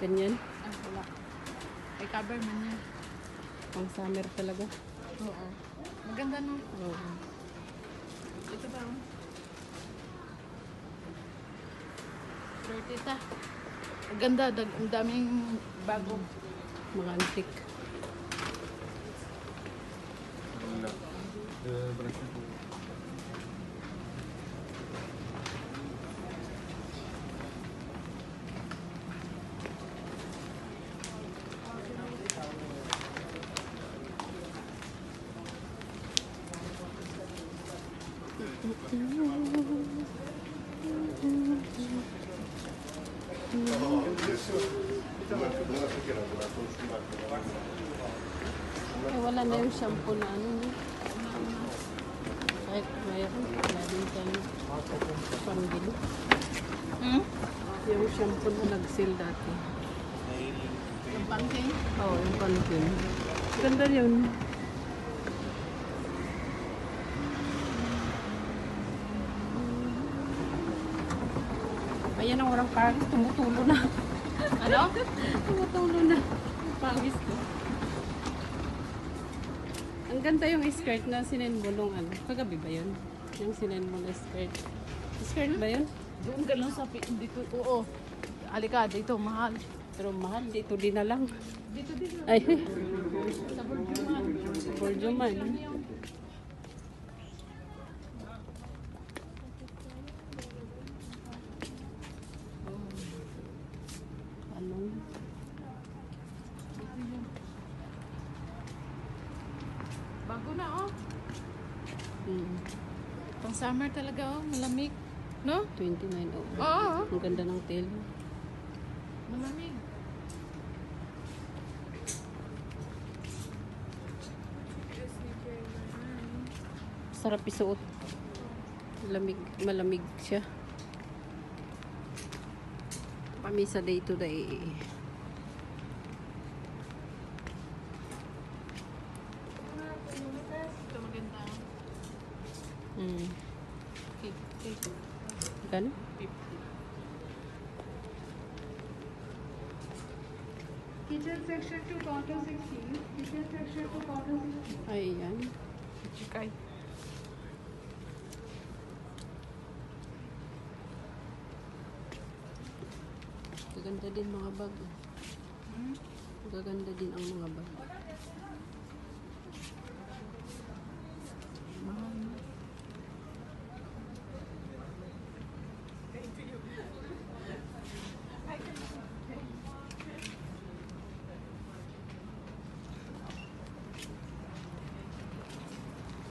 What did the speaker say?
Ganyan. Ah, wala. May cover man niya. Pang summer talaga. Oo. Maganda no? Oo. Ito ba? Oh? 30 ta. Maganda. Ang daming bago. Mga antique. Ay, wala na yung shampoo na ano. No? Kahit mayroon, wala din tayo pambili. Hmm? Yung shampoo na nag-sale dati. Yung pumpkin? Oo, yung pumpkin. Ganda yun. Ayan ang orang pagis, tumutulo na. Ano? Tumutulo na. Pagis ko. Ang ganda yung skirt na sinend mo nung ano. Kagabi ba yun? Yung sinend mo na skirt. Skirt ba yun? Doon ka lang sa dito. Oo. Halika, dito. Mahal. Pero mahal, dito din na lang. Dito. Ay, Sa Burjuman. Borjoman. Anong? Bago na oh. Hmm, Pang summer talaga oh. Malamig. No? 29. Oh. Oo. Ang ganda ng tail. Malamig. Sarap isuot. Malamig siya. Pamisa day to day. Ito maganda. Hmm. Okay. Gano? 50. Kitchen section to counter 16. Kitchen section to counter 16. Ayan. Chikay. Gaganda din mga bag. Hmm? Gaganda din ang mga bag.